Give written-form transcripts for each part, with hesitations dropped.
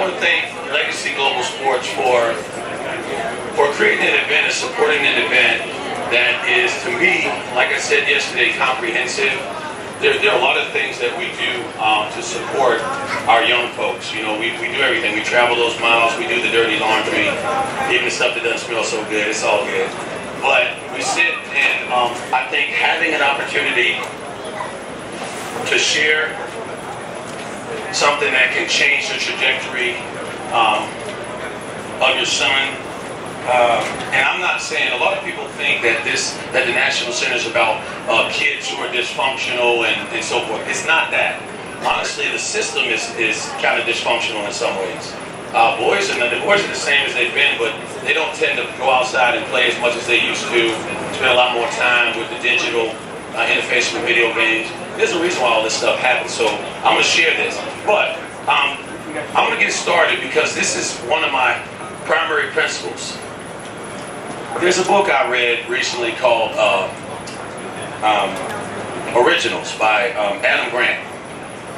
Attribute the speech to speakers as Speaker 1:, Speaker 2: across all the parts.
Speaker 1: want to thank Legacy Global Sports for creating an event and supporting an event that is, to me, like I said yesterday, comprehensive. There are a lot of things that we do to support our young folks. You know, we do everything. We travel those miles. We do the dirty laundry, even the stuff that doesn't smell so good. It's all good. But we sit and I think having an opportunity to share something that can change the trajectory of your son. And I'm not saying, a lot of people think that the National Center is about kids who are dysfunctional and so forth. It's not that. Honestly, the system is kind of dysfunctional in some ways. Boys are the same as they've been, but they don't tend to go outside and play as much as they used to. Spend a lot more time with the digital interface with video games. There's a reason why all this stuff happens, so I'm going to share this. But I'm going to get started because this is one of my primary principles. There's a book I read recently called Originals by Adam Grant.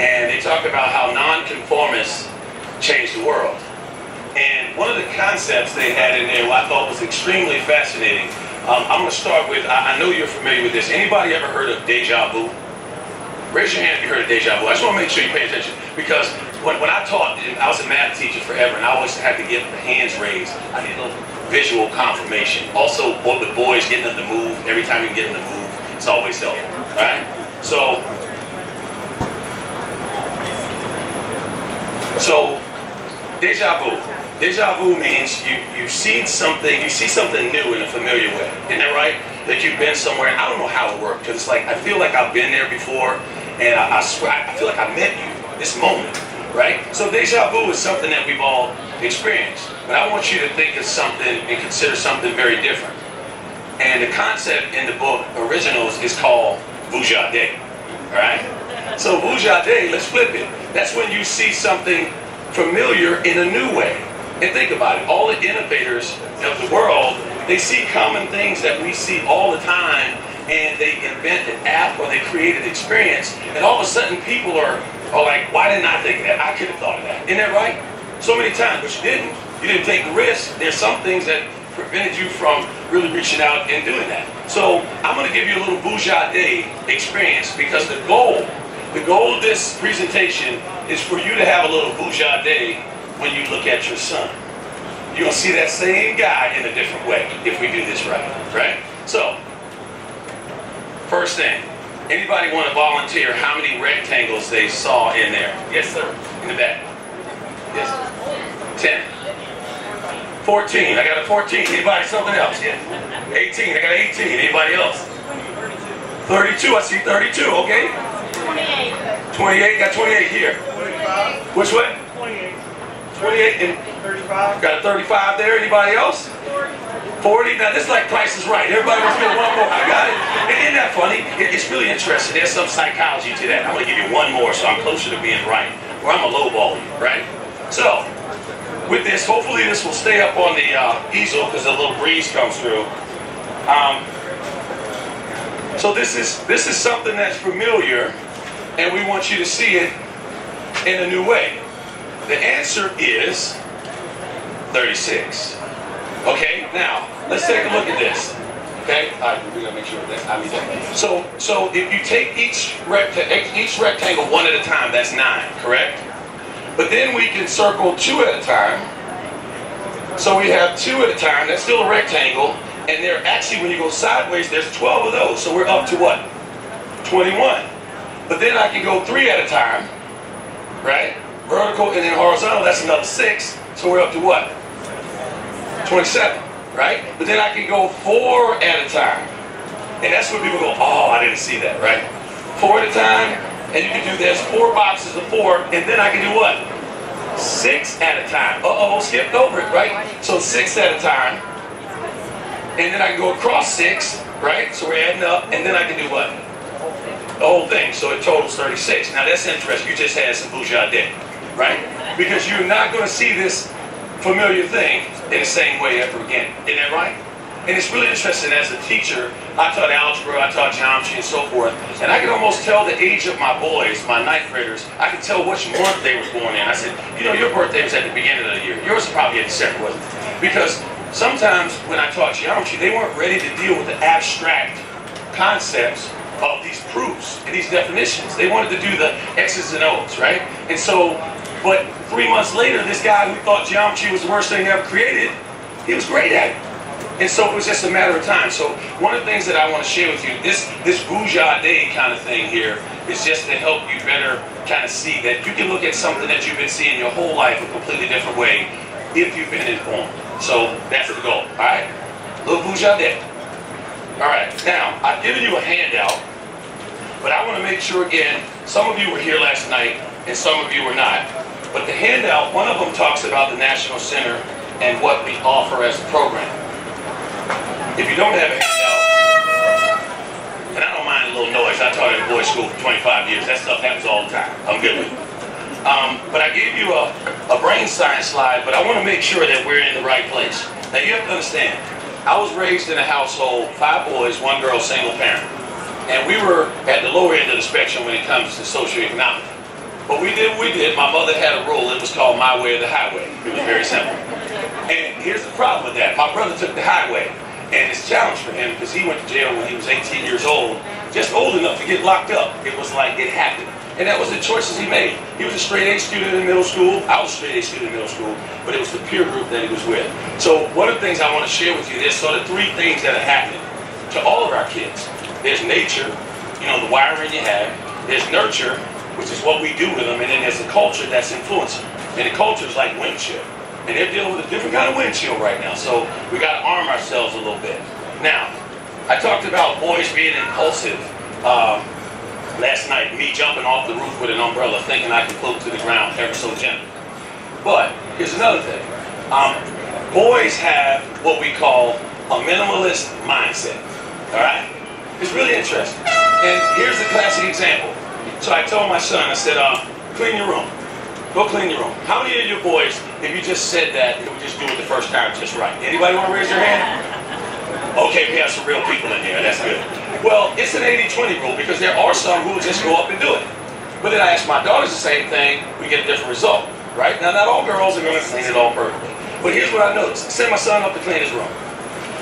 Speaker 1: And they talk about how nonconformists change the world. And one of the concepts they had in there, what I thought was extremely fascinating, I'm going to start with, I know you're familiar with this. Anybody ever heard of deja vu? Raise your hand if you heard of deja vu. I just want to make sure you pay attention, because when I taught, I was a math teacher forever, and I always had to get the hands raised. I need a little visual confirmation. Also, with boys, getting them to move. Every time you can get them to move, it's always helpful, right? So deja vu. Deja vu means you see something new in a familiar way. Isn't that right? That you've been somewhere, and I don't know how it worked, because it's like, I feel like I've been there before, and I swear, I feel like I met you this moment, right? So deja vu is something that we've all experienced, but I want you to think of something and consider something very different. And the concept in the book Originals is called vujade, all right? So vujade, let's flip it. That's when you see something familiar in a new way. And think about it, all the innovators of the world, they see common things that we see all the time, and they invent an app or they create an experience, and all of a sudden people are like, why didn't I think of that? I could have thought of that. Isn't that right? So many times, but you didn't. You didn't take the risk. There's some things that prevented you from really reaching out and doing that. So I'm going to give you a little vujade experience, because the goal of this presentation is for you to have a little vujade when you look at your son. You're going to see that same guy in a different way if we do this right? So, first thing, anybody want to volunteer how many rectangles they saw in there? Yes, sir. In the back. Yes, sir. 10. 14. I got a 14. Anybody something else? Yeah. 18. I got 18. Anybody else? 32. I see 32. Okay. 28. 28. Got 28 here. 25. Which way? 28. 28 and 35. Got a 35 there. Anybody else? 40. Now this is like Price is Right. Everybody wants to get one more. I got it. Isn't that funny? It's really interesting. There's some psychology to that. I'm going to give you one more, so I'm closer to being right, or I'm a lowball you, right? So with this, hopefully this will stay up on the easel because a little breeze comes through. So this is something that's familiar, and we want you to see it in a new way. The answer is 36. Okay, now let's take a look at this. Okay, we're gonna make sure that I mean that. So if you take each rectangle one at a time, that's 9, correct? But then we can circle 2 at a time. So we have 2 at a time. That's still a rectangle, and they're actually, when you go sideways, there's 12 of those. So we're up to what? 21. But then I can go 3 at a time, right? Vertical and then horizontal, that's another 6. So we're up to what? 27, right? But then I can go 4 at a time. And that's when people go, oh, I didn't see that, right? 4 at a time, and you can do this, 4 boxes of 4, and then I can do what? 6 at a time. Uh-oh, skipped over it, right? So 6 at a time, and then I can go across 6, right? So we're adding up, and then I can do what? The whole thing, so it totals 36. Now that's interesting, you just had some vujade, right? Because you're not going to see this familiar thing in the same way ever again. Isn't that right? And it's really interesting. As a teacher, I taught algebra, I taught geometry, and so forth. And I could almost tell the age of my boys, my ninth graders. I could tell which month they were born in. I said, you know, your birthday was at the beginning of the year. Yours was probably at December, wasn't it? Because sometimes when I taught geometry, they weren't ready to deal with the abstract concepts of these proofs and these definitions. They wanted to do the X's and O's, right? And so, but 3 months later, this guy who thought geometry was the worst thing ever created, he was great at it. And so it was just a matter of time. So one of the things that I want to share with you, this Bourgeois Day kind of thing here, is just to help you better kind of see that you can look at something that you've been seeing your whole life a completely different way if you've been informed. So that's the goal, all right? Little Bourgeois Day. All right, now, I've given you a handout, but I want to make sure again, some of you were here last night and some of you were not. But the handout, one of them talks about the National Center and what we offer as a program. If you don't have a handout, and I don't mind a little noise, I taught at a boys' school for 25 years. That stuff happens all the time. I'm good with it. But I gave you a brain science slide, but I want to make sure that we're in the right place. Now you have to understand, I was raised in a household, 5 boys, 1 girl, single parent. And we were at the lower end of the spectrum when it comes to socioeconomic. But we did what we did. My mother had a rule. It was called my way or the highway. It was very simple. And here's the problem with that. My brother took the highway. And it's a challenge for him because he went to jail when he was 18 years old, just old enough to get locked up. It was like it happened. And that was the choices he made. He was a straight A student in middle school. I was a straight A student in middle school, but it was the peer group that he was with. So one of the things I want to share with you, there's sort of 3 things that are happening to all of our kids. There's nature, you know, the wiring you have. There's nurture, which is what we do with them. And then there's the culture that's influencing. And the culture is like windshield. And they're dealing with a different kind of windshield right now. So we got to arm ourselves a little bit. Now, I talked about boys being impulsive last night. Me jumping off the roof with an umbrella thinking I could float to the ground ever so gently. But here's another thing. Boys have what we call a minimalist mindset. All right? It's really interesting. And here's a classic example. So I told my son, I said, clean your room. Go clean your room. How many of your boys, if you just said that, you would just do it the first time just right? Anybody want to raise their hand? Okay, we have some real people in here. That's good. Well, it's an 80-20 rule because there are some who will just go up and do it. But then I ask my daughters the same thing, we get a different result, right? Now, not all girls are going to clean it all perfectly. But here's what I noticed. I send my son up to clean his room.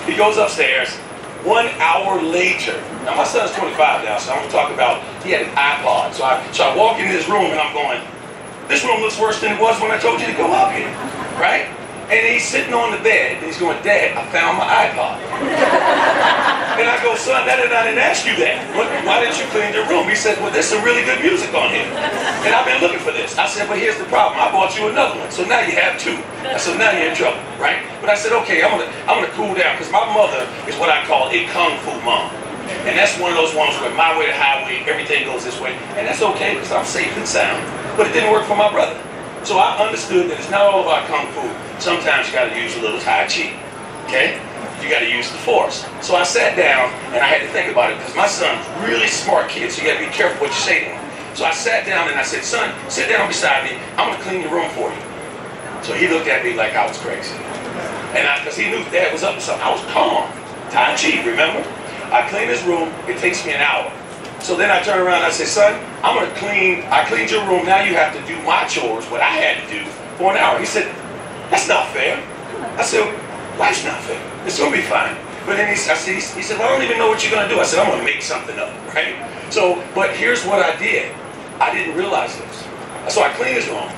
Speaker 1: He goes upstairs. 1 hour later, now my son's 25 now, so I'm going to talk about, he had an iPod. So I walk into his room and I'm going, this room looks worse than it was when I told you to go up here, right? And he's sitting on the bed, and he's going, Dad, I found my iPod. And I go, son, I didn't ask you that. Why didn't you clean your room? He said, well, there's some really good music on here. And I've been looking for this. I said, but here's the problem. I bought you another one, so now you have 2. I said, now you're in trouble, right? But I said, okay, I'm gonna cool down, because my mother is what I call a kung fu mom. And that's one of those ones where my way to highway, everything goes this way. And that's okay, because I'm safe and sound. But it didn't work for my brother. So I understood that it's not all about kung fu. Sometimes you got to use a little tai chi, okay? You got to use the force. So I sat down and I had to think about it because my son's really smart kid, so you got to be careful what you say to him. So I sat down and I said, son, sit down beside me. I'm going to clean your room for you. So he looked at me like I was crazy. And because he knew Dad was up to something. I was calm. Tai chi, remember? I cleaned his room. It takes me an hour. So then I turned around and I said, son, I cleaned your room. Now you have to do my chores, what I had to do, for an hour. He said, that's not fair. I said, life's not fair. It's going to be fine. But then he said, well, I don't even know what you're going to do. I said, I'm going to make something up, right? So, but here's what I did. I didn't realize this. So I cleaned his room.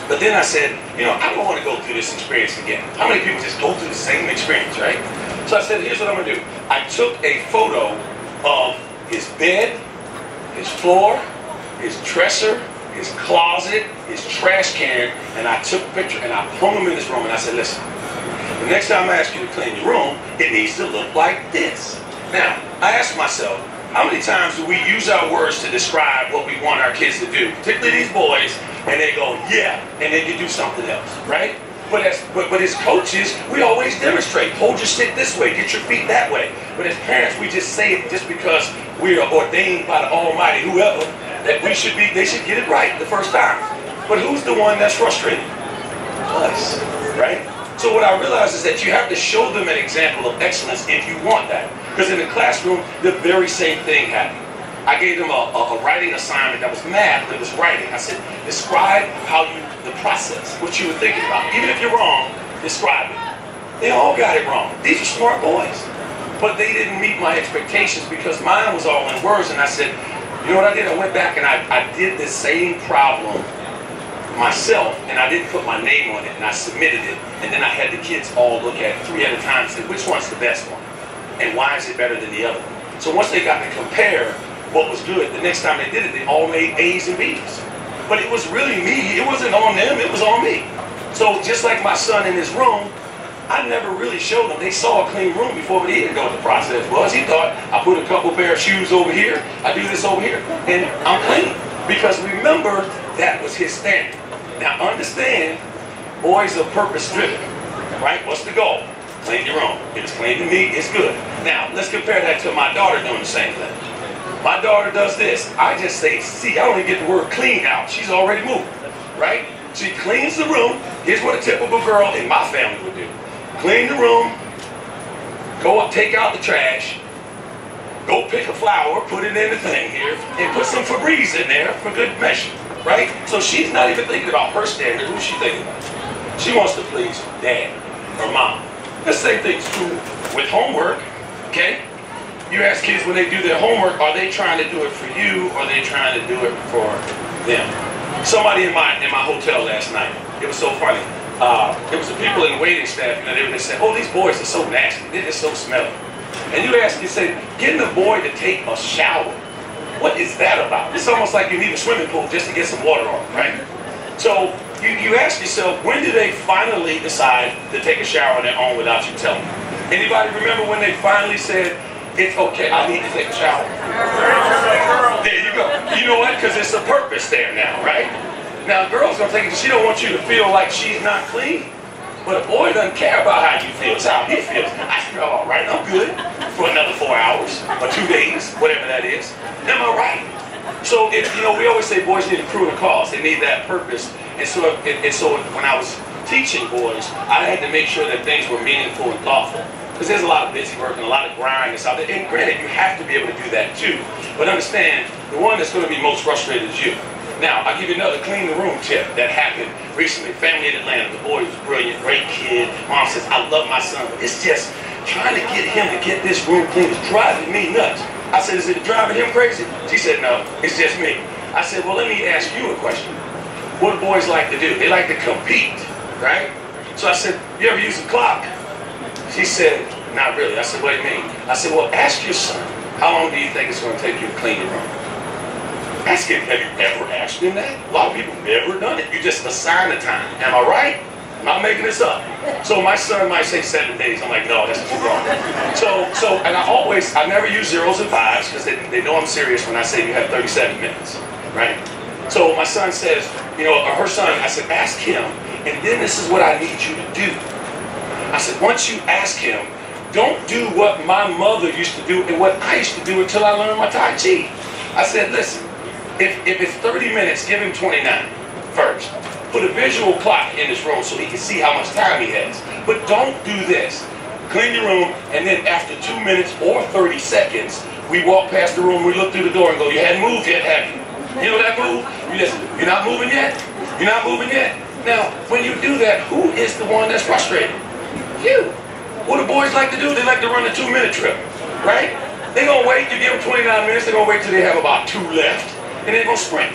Speaker 1: But then I said, I don't want to go through this experience again. How many people just go through the same experience, right? So I said, here's what I'm going to do. I took a photo of his bed, his floor, his dresser, his closet, his trash can, and I took a picture and I hung them in this room and I said, listen, the next time I ask you to clean your room, it needs to look like this. Now, I asked myself, how many times do we use our words to describe what we want our kids to do, particularly these boys, and they go, yeah, and then you do something else, right? But as coaches, we always demonstrate, hold your stick this way, get your feet that way. But as parents, we just say it just because we are ordained by the Almighty, whoever, that they should get it right the first time. But who's the one that's frustrated? Us, right? So what I realized is that you have to show them an example of excellence if you want that. Because in the classroom, the very same thing happened. I gave them a writing assignment that was math, that was writing. I said, describe the process, what you were thinking about. Even if you're wrong, describe it. They all got it wrong. These are smart boys. But they didn't meet my expectations because mine was all in words. And I said, you know what I did? I went back and I did the same problem myself, and I didn't put my name on it, and I submitted it. And then I had the kids all look at it 3 at a time and say, which one's the best one? And why is it better than the other one? So once they got to compare what was good, the next time they did it, they all made A's and B's. But it was really me. It wasn't on them. It was on me. So just like my son in his room, I never really showed them. They saw a clean room before, but he didn't know what the process was. He thought, I put a couple pair of shoes over here, I do this over here, and I'm clean. Because remember, that was his standard. Now understand, boys are purpose-driven, right? What's the goal? Clean your room. If it's clean to me, it's good. Now, let's compare that to my daughter doing the same thing. My daughter does this. I just say, see, I don't even get the word clean out. She's already moving, right? She cleans the room. Here's what a typical girl in my family would do. Clean the room, go up, take out the trash, go pick a flower, put it in the thing here, and put some Febreze in there for good measure, right? So she's not even thinking about her standard. Who's she thinking about? She wants to please dad or mom. The same thing's true with homework, okay? You ask kids when they do their homework, are they trying to do it for you, or are they trying to do it for them? Somebody in my hotel last night, it was so funny. It was the people in the waiting staff, and they would say, oh, these boys are so nasty. They're just so smelly. And you ask, you say, getting a boy to take a shower, what is that about? It's almost like you need a swimming pool just to get some water on, right? So you ask yourself, when do they finally decide to take a shower on their own without you telling them? Anybody remember when they finally said, it's okay, I need to take a shower? There you go. You know what? Because it's a purpose there now, right? Now, a girl's going to take it because she don't want you to feel like she's not clean. But a boy doesn't care about how you feel. It's how he feels. I feel all right. I'm good for another 4 hours or 2 days, whatever that is. Am I right? So, we always say boys need a crew and cause. They need that purpose. And so when I was teaching boys, I had to make sure that things were meaningful and thoughtful. Because there's a lot of busy work and a lot of grind that's out there. And granted, you have to be able to do that too. But understand, the one that's going to be most frustrated is you. Now, I'll give you another clean the room tip that happened recently. Family in Atlanta, the boy was brilliant, great kid. Mom says, I love my son, but it's just trying to get him to get this room clean is driving me nuts. I said, is it driving him crazy? She said, no, it's just me. I said, well, let me ask you a question. What do boys like to do? They like to compete, right? So I said, you ever use a clock? She said, not really. I said, what do you mean? I said, well, ask your son, how long do you think it's going to take you to clean your room? Ask him, have you ever asked him that? A lot of people never done it. You just assign the time. Am I right? I'm not making this up. So my son might say 7 days. I'm like, no, that's too long. And I never use zeros and fives because they know I'm serious when I say you have 37 minutes, right? So my son says, or her son, I said, ask him, and then this is what I need you to do. I said, once you ask him, don't do what my mother used to do and what I used to do until I learned my Tai Chi. I said, listen, if it's 30 minutes, give him 29 first. Put a visual clock in his room so he can see how much time he has. But don't do this. Clean your room, and then after 2 minutes or 30 seconds, we walk past the room, we look through the door and go, you hadn't moved yet, have you? You know that move? You're not moving yet? You're not moving yet? Now, when you do that, who is the one that's frustrated? You. What do boys like to do? They like to run the 2-minute trip, right? They're going to wait, you give them 29 minutes, they're going to wait till they have about 2 left, and they're going to sprint.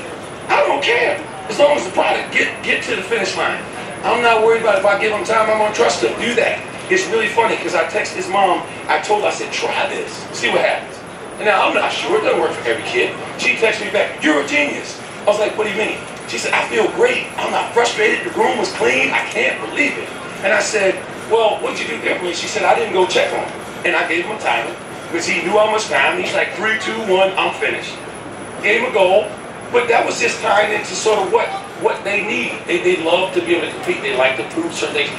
Speaker 1: I don't care. As long as the product get to the finish line. I'm not worried about if I give him time, I'm going to trust him. Do that. It's really funny because I texted his mom, I said, try this, see what happens. And now I'm not sure, it doesn't work for every kid. She texted me back, you're a genius. I was like, what do you mean? She said, I feel great. I'm not frustrated. The room was clean. I can't believe it. And I said, well, what'd you do differently? She said, I didn't go check on him. And I gave him a timer because he knew how much time. He's like, 3, 2, 1, I'm finished. Gave him a goal. But that was just tying into sort of what they need. They love to be able to compete. They like to prove certain things.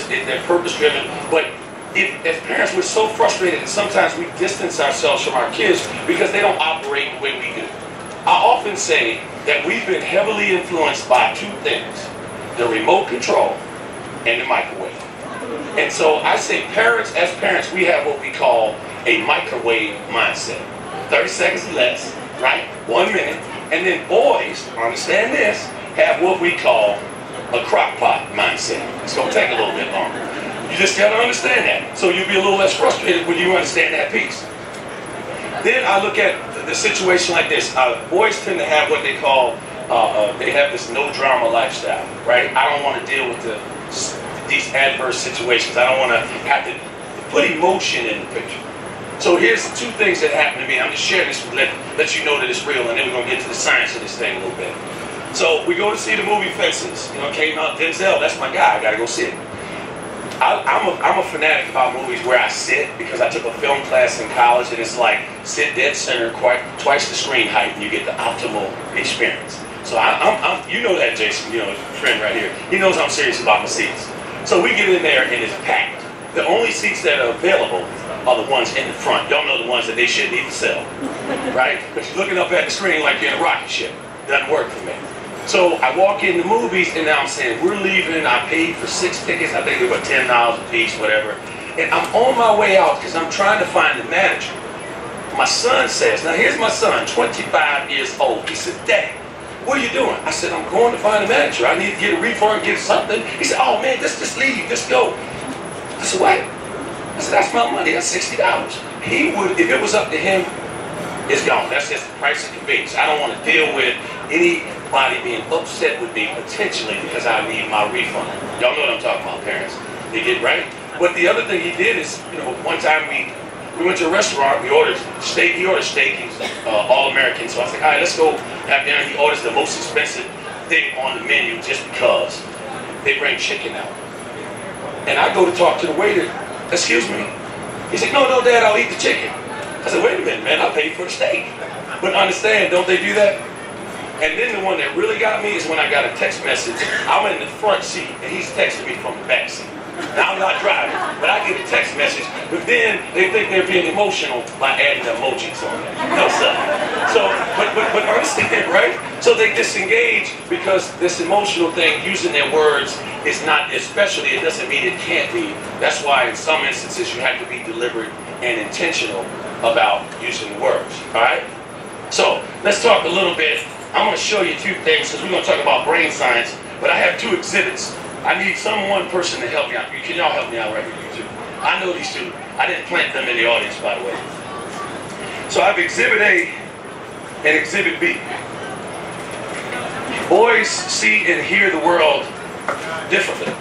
Speaker 1: They're purpose-driven. But as parents, we're so frustrated that sometimes we distance ourselves from our kids because they don't operate the way we do. I often say that we've been heavily influenced by 2 things: the remote control and the microwave. And so I say parents, as parents, we have what we call a microwave mindset. 30 seconds or less, right? 1 minute. And then boys, understand this, have what we call a crock pot mindset. It's going to take a little bit longer. You just got to understand that. So you'll be a little less frustrated when you understand that piece. Then I look at the situation like this. Boys tend to have what they call, they have this no drama lifestyle, right? I don't want to deal with these adverse situations. I don't want to have to put emotion in the picture. So here's two things that happened to me. I'm just sharing this to let you know that it's real, and then we're going to get to the science of this thing a little bit. So we go to see the movie Fences. You know, came out, Denzel, that's my guy. I got to go see it. I'm a fanatic about movies where I sit, because I took a film class in college, and it's like sit dead center, twice the screen height, and you get the optimal experience. So you know that, Jason, you know, friend right here. He knows I'm serious about my seats. So we get in there, and it's packed. The only seats that are available are the ones in the front. Y'all know the ones that they shouldn't even sell, right? But you're looking up at the screen like you're in a rocket ship. Doesn't work for me. So I walk in the movies, and now I'm saying, we're leaving. I paid for 6 tickets. I think they were $10 a piece, whatever. And I'm on my way out because I'm trying to find the manager. My son says, now here's my son, 25 years old. He said, Dad, what are you doing? I said, I'm going to find the manager. I need to get a refund, get something. He said, oh man, just leave, just go. I said, what? I said, that's my money, that's $60. He would, if it was up to him, it's gone. That's just the price of convenience. I don't want to deal with anybody being upset with me potentially because I need my refund. Y'all know what I'm talking about, parents. They get right. But the other thing he did is, you know, one time we went to a restaurant, we ordered steak, he ordered steak, he's all-American. So I was like, all right, let's go have dinner. He orders the most expensive thing on the menu just because they bring chicken out. And I go to talk to the waiter, excuse me. He said, no, Dad, I'll eat the chicken. I said, wait a minute, man, I paid for the steak. But understand, don't they do that? And then the one that really got me is when I got a text message. I'm in the front seat, and he's texting me from the back seat. Now, I'm not driving, but I get a text message. But then they think they're being emotional by adding emojis on it. No, sir. So, but understand, right? So they disengage because this emotional thing, using their words, is not, especially, it doesn't mean it can't be. That's why in some instances you have to be deliberate and intentional about using words, all right? So let's talk a little bit. I'm going to show you two things because we're going to talk about brain science, but I have two exhibits. I need one person to help me out. Can y'all help me out right here, you two? I know these two. I didn't plant them in the audience, by the way. So I have Exhibit A and Exhibit B. Boys see and hear the world differently.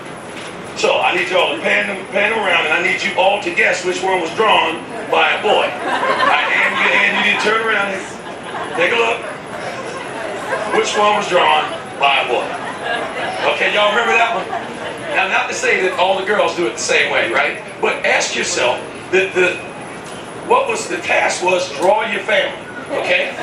Speaker 1: So I need y'all to pan them around, and I need you all to guess which one was drawn by a boy. And you need to turn around and take a look. Which one was drawn by a boy? Okay, y'all remember that one? Now, not to say that all the girls do it the same way, right? But ask yourself, what was the task was draw your family, okay?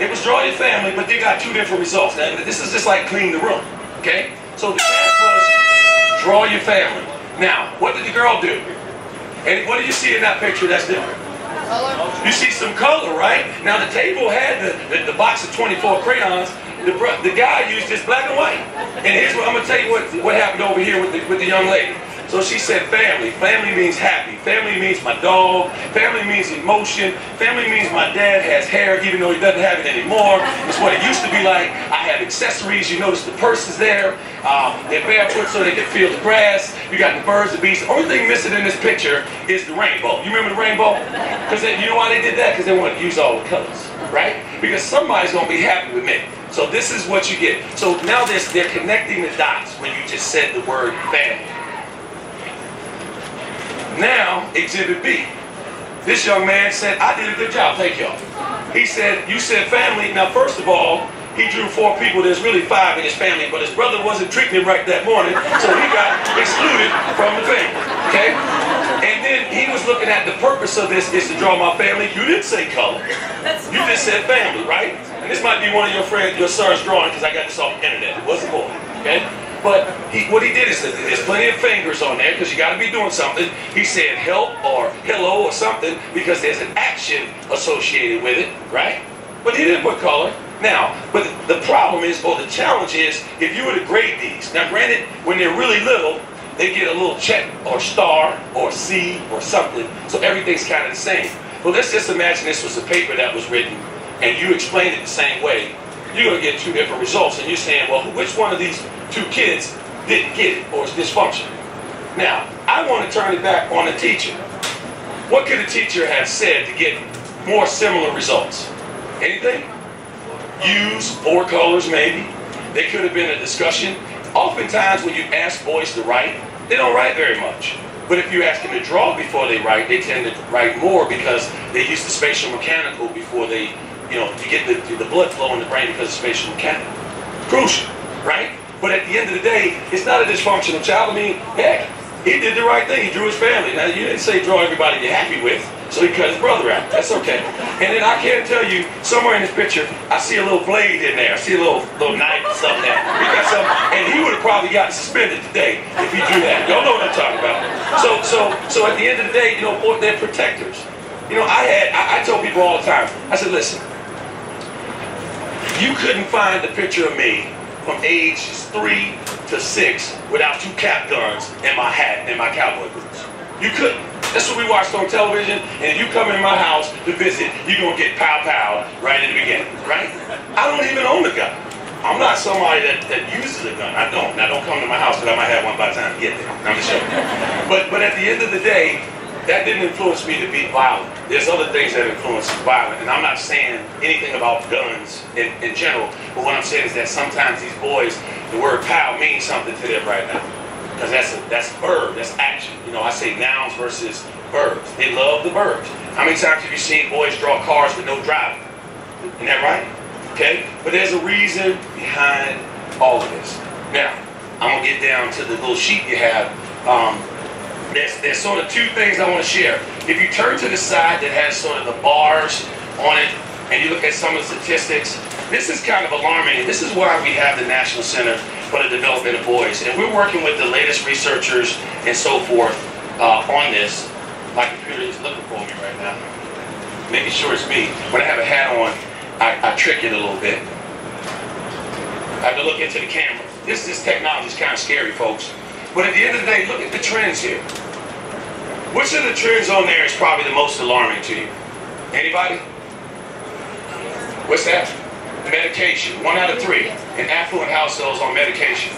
Speaker 1: It was draw your family, but they got two different results. Now, this is just like clean the room, okay? So the task was draw your family. Now, what did the girl do? And what do you see in that picture that's different? Color. You see some color, right? Now the table had the box of 24 crayons. The guy used just black and white. And here's what I'm gonna tell you what happened over here with the young lady. So she said family. Family means happy. Family means my dog. Family means emotion. Family means my dad has hair, even though he doesn't have it anymore. It's what it used to be like. I have accessories. You notice the purse is there. They're barefoot so they can feel the grass. You got the birds, the bees. The only thing missing in this picture is the rainbow. You remember the rainbow? Because you know why they did that? Because they wanted to use all the colors, right? Because somebody's gonna be happy with me. So this is what you get. So now they're connecting the dots when you just said the word family. Now, Exhibit B. This young man said, I did a good job, thank y'all. He said, you said family. Now, first of all, he drew 4 people. There's really 5 in his family, but his brother wasn't treating him right that morning, so he got excluded from the family, okay? And then he was looking at the purpose of this is to draw my family. You didn't say color. You just said family, right? And this might be one of your son's drawing, because I got this off the internet. It wasn't boy, okay? But what he did is that there's plenty of fingers on there because you got to be doing something. He said help or hello or something because there's an action associated with it, right? But he didn't put color. Now, but the problem is, or the challenge is, if you were to grade these, now granted, when they're really little, they get a little check or star or C or something. So everything's kind of the same. Well, let's just imagine this was a paper that was written and you explained it the same way. You're going to get two different results. And you're saying, well, which one of these two kids didn't get it or is dysfunctional? Now, I want to turn it back on the teacher. What could a teacher have said to get more similar results? Anything? Use four colors maybe. There could have been a discussion. Oftentimes when you ask boys to write, they don't write very much. But if you ask them to draw before they write, they tend to write more because they use the spatial mechanical before they, you get the blood flow in the brain because of spatial mechanical. Crucial, right? But at the end of the day, it's not a dysfunctional child. I mean, heck, he did the right thing. He drew his family. Now, you didn't say draw everybody you're happy with, so he cut his brother out. That's okay. And then I can tell you, somewhere in this picture, I see a little blade in there. I see a little knife or something there. He got something, and he would have probably gotten suspended today if he drew that. Y'all know what I'm talking about. So at the end of the day, they're protectors. I tell people all the time, I said, listen, you couldn't find a picture of me from age 3 to 6 without 2 cap guns and my hat and my cowboy boots. You couldn't. That's what we watched on television, and if you come in my house to visit, you're going to get pow-pow right in the beginning, right? I don't even own a gun. I'm not somebody that uses a gun. I don't. Now, don't come to my house because I might have one by the time you get there. I'm just joking. But at the end of the day, that didn't influence me to be violent. There's other things that influence violence, and I'm not saying anything about guns in general, but what I'm saying is that sometimes these boys, the word pow means something to them right now. Because that's verb, that's action. I say nouns versus verbs. They love the verbs. How many times have you seen boys draw cars with no driver? Isn't that right? Okay? But there's a reason behind all of this. Now, I'm going to get down to the little sheet you have. There's sort of two things I want to share. If you turn to the side that has sort of the bars on it, and you look at some of the statistics, this is kind of alarming. This is why we have the National Center for the Development of Boys. And we're working with the latest researchers and so forth on this. My computer is looking for me right now, making sure it's me. When I have a hat on, I trick it a little bit. I have to look into the camera. This technology is kind of scary, folks. But at the end of the day, look at the trends here. Which of the trends on there is probably the most alarming to you? Anybody? What's that? Medication. 1 out of 3 in affluent households on medication.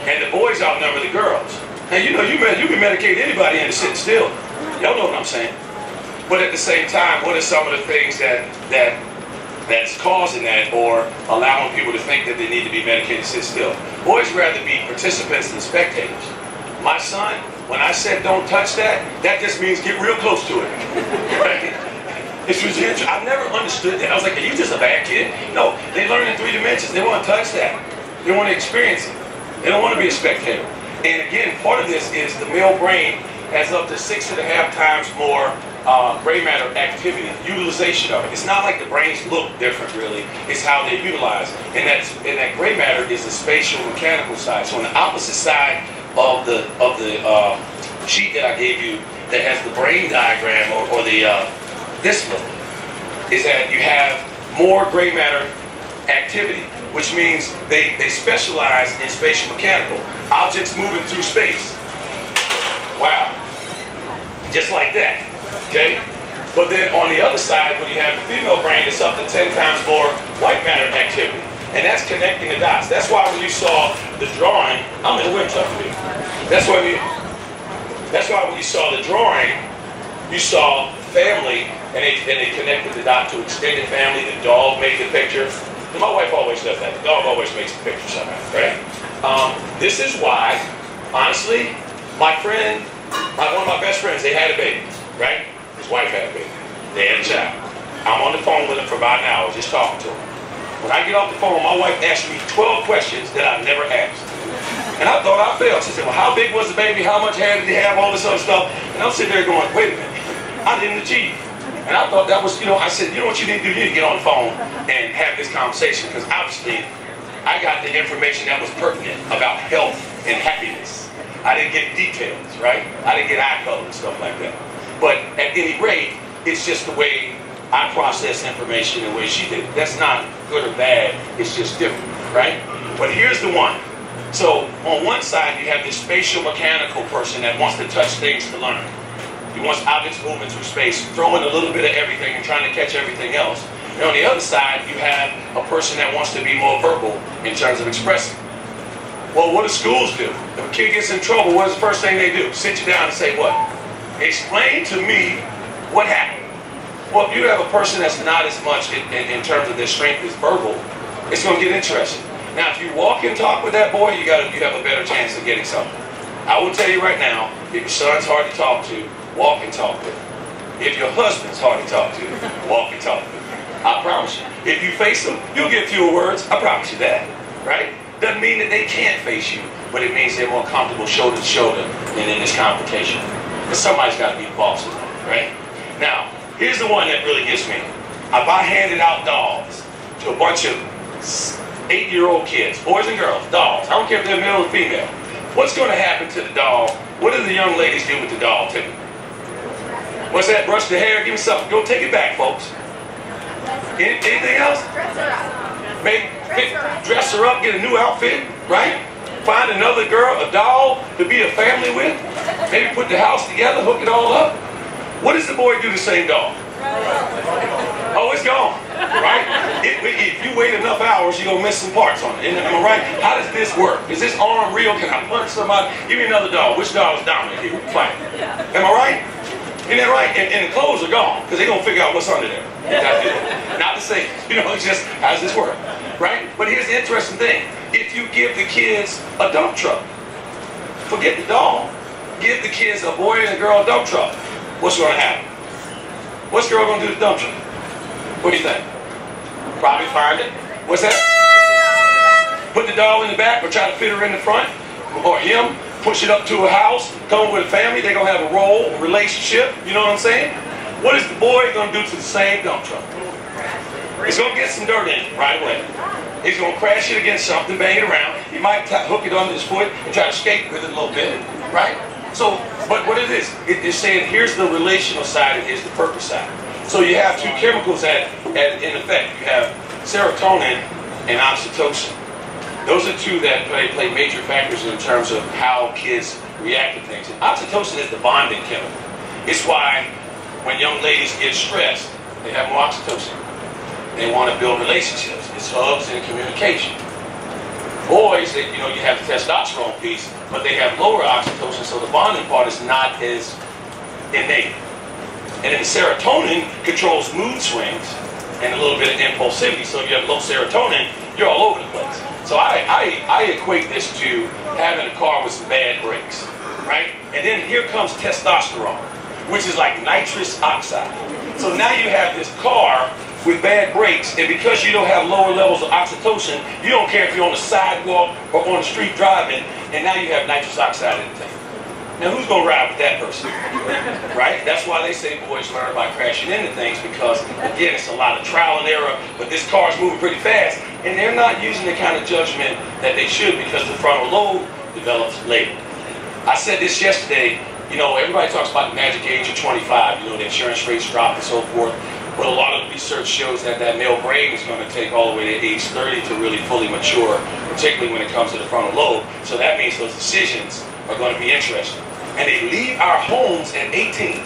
Speaker 1: And the boys outnumber the girls. And you can medicate anybody into sitting still. Y'all know what I'm saying. But at the same time, what are some of the things that's causing that or allowing people to think that they need to be medicated to sit still? Boys rather be participants than spectators. My son, when I said don't touch that, that just means get real close to it. Right? It's interesting. I've never understood that. I was like, are you just a bad kid? No, they learn in 3 dimensions. They want to touch that. They want to experience it. They don't want to be a spectator. And again, part of this is the male brain has up to 6.5 times more gray matter activity, utilization of it. It's not like the brains look different, really. It's how they're utilized. And that gray matter is the spatial mechanical side. So on the opposite side of the sheet that I gave you that has the brain diagram or the discipline is that you have more gray matter activity, which means they specialize in spatial mechanical. Objects moving through space. Wow. Just like that. Okay? But then on the other side, when you have the female brain, it's up to 10 times more white matter activity. And that's connecting the dots. That's why when you saw the drawing, I'm in the wind tunnel here. That's why when you saw the drawing, you saw family, and they connected the dot to extended family. The dog made the picture. And my wife always does that. The dog always makes the picture somehow, right? This is why, honestly, one of my best friends, they had a baby, right? His wife had a baby. They had a child. I'm on the phone with him for about an hour, just talking to him. When I get off the phone, my wife asked me 12 questions that I've never asked. And I thought I failed. She said, well, how big was the baby? How much hair did he have? All this other stuff. And I'm sitting there going, wait a minute. I didn't achieve. And I thought that was, I said, you know what you need to do? You need to get on the phone and have this conversation because obviously I got the information that was pertinent about health and happiness. I didn't get details, right? I didn't get eye color and stuff like that. But at any rate, it's just the way I process information the way she did. That's not good or bad. It's just different, right? But here's the one. So on one side, you have this spatial mechanical person that wants to touch things to learn. He wants objects moving through space, throwing a little bit of everything and trying to catch everything else. And on the other side, you have a person that wants to be more verbal in terms of expressing. Well, what do schools do? If a kid gets in trouble, what is the first thing they do? Sit you down and say what? Explain to me what happened. Well, if you have a person that's not as much in terms of their strength as verbal, it's going to get interesting. Now, if you walk and talk with that boy, you have a better chance of getting something. I will tell you right now, if your son's hard to talk to, walk and talk with him. If your husband's hard to talk to, walk and talk with him. I promise you. If you face them, you'll get fewer words. I promise you that. Right? Doesn't mean that they can't face you, but it means they're more comfortable shoulder to shoulder than in this confrontation. Because somebody's got to be the boss of them, right? Now, here's the one that really gets me. If I handed out dolls to a bunch of 8-year-old kids, boys and girls, dolls, I don't care if they're male or female, what's going to happen to the doll? What do the young ladies do with the doll typically? What's that? Brush the hair? Give me something. Go take it back, folks. Anything else? Dress her up, get a new outfit, right? Find another girl, a doll to be a family with. Maybe put the house together, hook it all up. What does the boy do to the same doll? Oh, it's gone, right? If you wait enough hours, you're going to miss some parts on it. Am I right? How does this work? Is this arm real? Can I punch somebody? Give me another doll. Which doll is dominant here? Who can fight? Am I right? Isn't that right? And the clothes are gone because they're going to figure out what's under there. Not the same. It's just, how does this work? Right? But here's the interesting thing. If you give the kids a dump truck, forget the doll, give the kids a boy and a girl dump truck, what's going to happen? What's the girl going to do to the dump truck? What do you think? Probably find it. What's that? Put the doll in the back or try to fit her in the front? Or him? Push it up to a house, come with a family, they're going to have a role, a relationship, you know what I'm saying? What is the boy going to do to the same dump truck? He's going to get some dirt in it right away. He's going to crash it against something, bang it around. He might hook it under his foot and try to skate with it a little bit, right? So, but what it is, it's saying here's the relational side and here's the purpose side. So you have two chemicals in effect. You have serotonin and oxytocin. Those are two that play major factors in terms of how kids react to things. And oxytocin is the bonding chemical. It's why when young ladies get stressed, they have more oxytocin. They want to build relationships. It's hugs and communication. Boys, you have the testosterone piece, but they have lower oxytocin, so the bonding part is not as innate. And then serotonin controls mood swings and a little bit of impulsivity. So if you have low serotonin, you're all over the place. So I equate this to having a car with some bad brakes, right? And then here comes testosterone, which is like nitrous oxide. So now you have this car with bad brakes, and because you don't have lower levels of oxytocin, you don't care if you're on the sidewalk or on the street driving, and now you have nitrous oxide in the tank. Now who's going to ride with that person? Right? That's why they say boys learn by crashing into things, because again, it's a lot of trial and error, but this car's moving pretty fast, and they're not using the kind of judgment that they should because the frontal lobe develops later. I said this yesterday, everybody talks about the magic age of 25, the insurance rates drop and so forth. But a lot of research shows that male brain is going to take all the way to age 30 to really fully mature, particularly when it comes to the frontal lobe. So that means those decisions are going to be interesting. And they leave our homes at 18.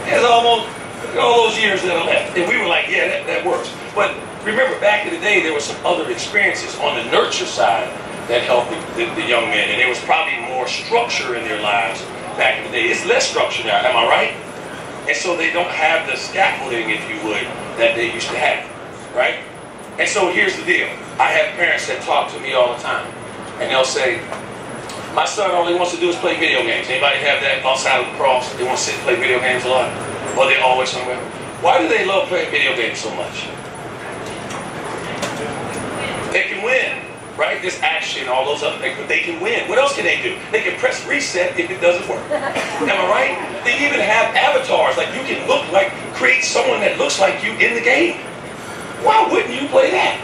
Speaker 1: That's almost all those years that are left. And we were like, yeah, that works. But remember, back in the day, there were some other experiences on the nurture side that helped the young men. And there was probably more structure in their lives back in the day. It's less structure now, am I right? And so they don't have the scaffolding, if you would, that they used to have, right? And so here's the deal. I have parents that talk to me all the time, and they'll say, my son all he wants to do is play video games. Anybody have that outside of Lacrosse? They want to sit and play video games a lot? Or they're always somewhere? Why do they love playing video games so much? They can win, right? This action, all those other things, but they can win. What else can they do? They can press reset if it doesn't work. Am I right? They even have avatars, like you can create someone that looks like you in the game. Why wouldn't you play that?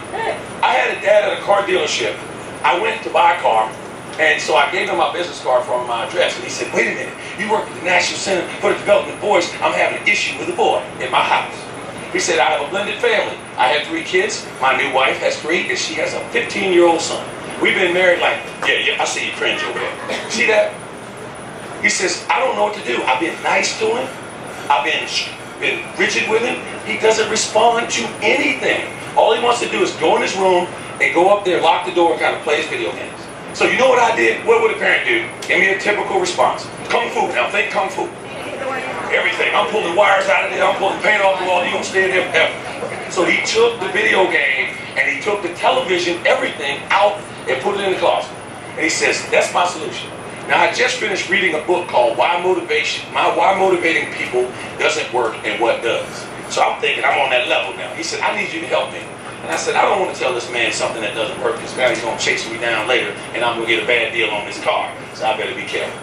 Speaker 1: I had a dad at a car dealership. I went to buy a car, and so I gave him my business card from my address, and he said, wait a minute, you work at the National Center for the Development of Boys. I'm having an issue with a boy in my house. He said, I have a blended family. I have 3 kids. My new wife has 3, and she has a 15-year-old son. We've been married like, yeah, I see you cringe over there. See that? He says, I don't know what to do. I've been nice to him. I've been rigid with him. He doesn't respond to anything. All he wants to do is go in his room and go up there, lock the door, and kind of play his video games. So you know what I did? What would a parent do? Give me a typical response. Kung Fu. Now think Kung Fu. Everything. I'm pulling wires out of there. I'm pulling paint off the wall. You don't stay there forever. So he took the video game and he took the television, everything out and put it in the closet. And he says, that's my solution. Now I just finished reading a book called Why Motivating People Doesn't Work and What Does. So I'm thinking I'm on that level now. He said, I need you to help me. And I said, I don't want to tell this man something that doesn't work because now he's going to chase me down later and I'm going to get a bad deal on this car. So I better be careful.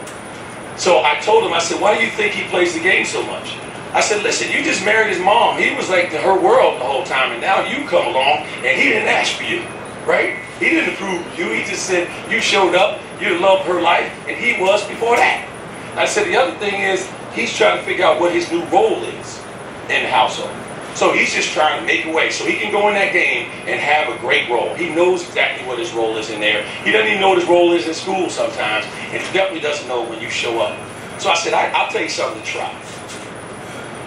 Speaker 1: So I told him, I said, why do you think he plays the game so much? I said, listen, you just married his mom. He was like her world the whole time, and now you come along and he didn't ask for you, right? He didn't approve of you. He just said you showed up, you loved her life, and he was before that. I said, the other thing is he's trying to figure out what his new role is in the household. So he's just trying to make a way so he can go in that game and have a great role. He knows exactly what his role is in there. He doesn't even know what his role is in school sometimes, and he definitely doesn't know when you show up. So I said, I'll tell you something to try.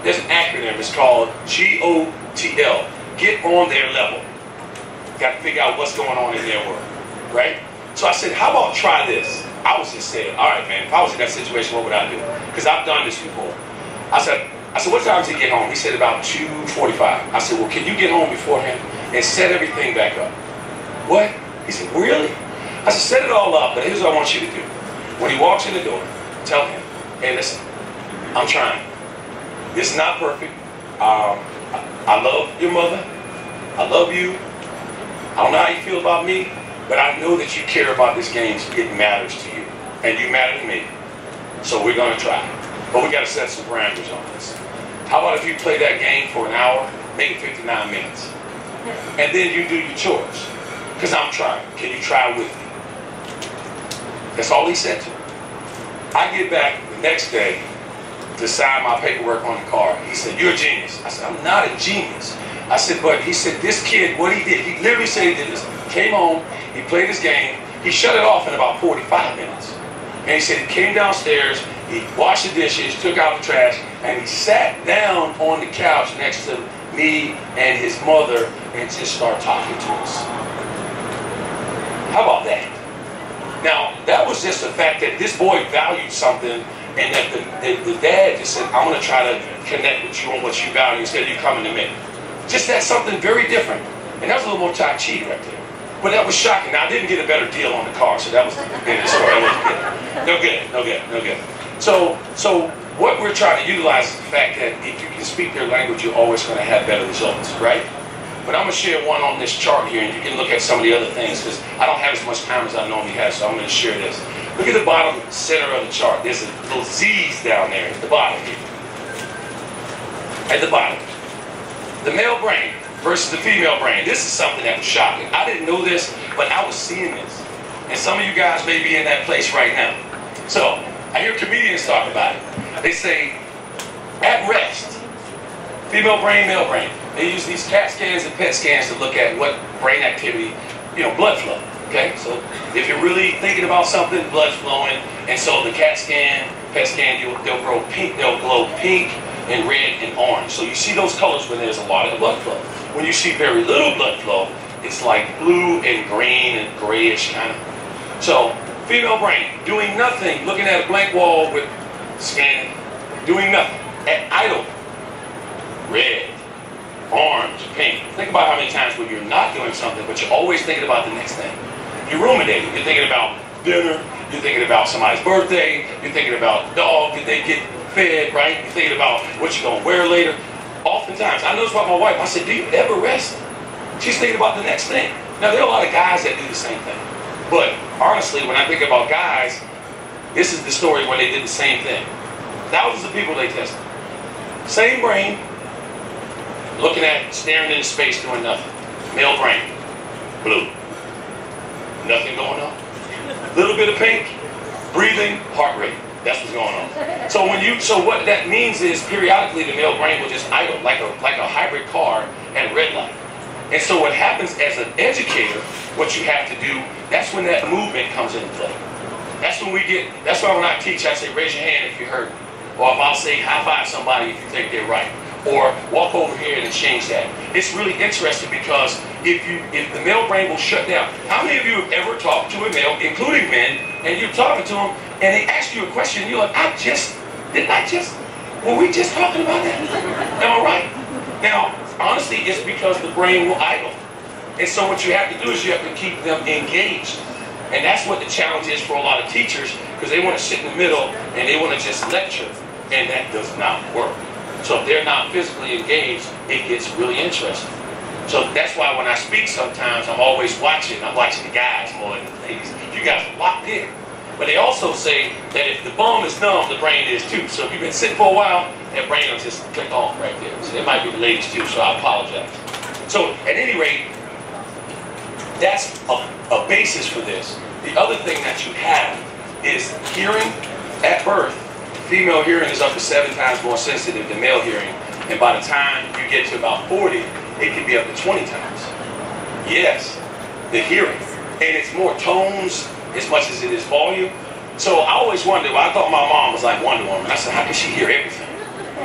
Speaker 1: There's an acronym. It's called GOTL. Get on their level. Got to figure out what's going on in their world, right? So I said, how about try this? I was just saying, all right, man, if I was in that situation, what would I do? Because I've done this before. I said, what time does he get home? He said about 2:45. I said, well, can you get home beforehand and set everything back up? What? He said, really? I said, set it all up, but here's what I want you to do. When he walks in the door, tell him, hey, listen, I'm trying. This is not perfect. I love your mother. I love you. I don't know how you feel about me, but I know that you care about this game. It matters to you, and you matter to me. So we're going to try. But we got to set some parameters on this. How about if you play that game for an hour, make it 59 minutes, and then you do your chores? Because I'm trying. Can you try with me? That's all he said to me. I get back the next day to sign my paperwork on the car. He said, you're a genius. I said, I'm not a genius. I said, but he said, this kid, what he did, he literally said he did this. Came home, he played his game, he shut it off in about 45 minutes. And he said he came downstairs, he washed the dishes, took out the trash, and he sat down on the couch next to me and his mother and just started talking to us. How about that? Now, that was just the fact that this boy valued something, and that the dad just said, I'm going to try to connect with you on what you value instead of you coming to me. Just that's something very different. And that was a little more Tai Chi right there. But that was shocking. Now, I didn't get a better deal on the car, so that was the end of the story. No good. So what we're trying to utilize is the fact that if you can speak their language, you're always going to have better results, right? But I'm going to share one on this chart here, and you can look at some of the other things, because I don't have as much time as I normally have, so I'm going to share this. Look at the bottom center of the chart. There's a little Z's down there at the bottom here. At the bottom. The male brain versus the female brain. This is something that was shocking. I didn't know this, but I was seeing this. And some of you guys may be in that place right now. So, I hear comedians talk about it. They say, at rest, female brain, male brain. They use these CAT scans and PET scans to look at what brain activity, blood flow. Okay, so if you're really thinking about something, blood's flowing, and so the CAT scan, PET scan, they'll glow pink and red and orange. So you see those colors when there's a lot of blood flow. When you see very little blood flow, it's like blue and green and grayish kind of. So female brain, doing nothing, looking at a blank wall with scanning, doing nothing. At idle, red, orange, pink. Think about how many times when you're not doing something, but you're always thinking about the next thing. You're ruminating. You're thinking about dinner. You're thinking about somebody's birthday. You're thinking about dog. Did they get fed, right? You're thinking about what you're going to wear later. Oftentimes, I noticed about my wife. I said, do you ever rest? She's thinking about the next thing. Now, there are a lot of guys that do the same thing. But honestly, when I think about guys, this is the story where they did the same thing. Thousands of people they tested. Same brain, looking at, staring into space, doing nothing. Male brain, blue. Nothing going on. Little bit of pink, breathing, heart rate. That's what's going on. So what that means is periodically the male brain will just idle like a hybrid car at a red light. And so what happens as an educator, what you have to do that's when that movement comes into play. That's why when I teach, I say, raise your hand if you heard me. Or I'll say, high five somebody if you think they're right. Or walk over here and change that. It's really interesting because if the male brain will shut down. How many of you have ever talked to a male, including men, and you're talking to them, and they ask you a question, and you're like, were we just talking about that? Am I right? Now, honestly, it's because the brain will idle. And so what you have to do is you have to keep them engaged. And that's what the challenge is for a lot of teachers, because they want to sit in the middle and they want to just lecture, and that does not work. So if they're not physically engaged, it gets really interesting. So that's why when I speak sometimes, I'm always watching. I'm watching the guys more than the ladies. You guys are locked in. But they also say that if the bum is numb, the brain is too. So if you've been sitting for a while, that brain will just click off right there. So it might be the ladies too, so I apologize. So at any rate, that's a basis for this. The other thing that you have is hearing at birth. Female hearing is up to 7 times more sensitive than male hearing. And by the time you get to about 40, it can be up to 20 times. Yes, the hearing. And it's more tones as much as it is volume. So I always wondered, I thought my mom was like Wonder Woman. I said, how can she hear everything?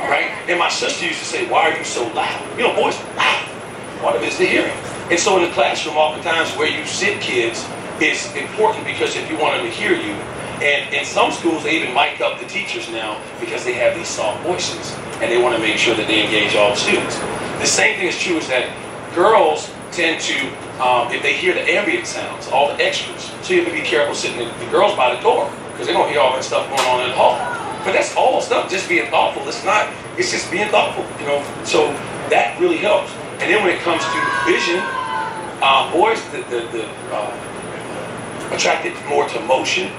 Speaker 1: Right? And my sister used to say, why are you so loud? You know, boys are loud. Part of it is the hearing. And so in the classroom, oftentimes where you sit kids is important, because if you want them to hear you, and in some schools they even mic up the teachers now because they have these soft voices and they want to make sure that they engage all the students. The same thing is true is that girls tend to, if they hear the ambient sounds, all the extras, so you have to be careful sitting the girls by the door, because they're going to hear all that stuff going on in the hall. But that's all stuff, just being thoughtful. It's just being thoughtful, you know. So that really helps. And then when it comes to vision, boys attracted more to motion,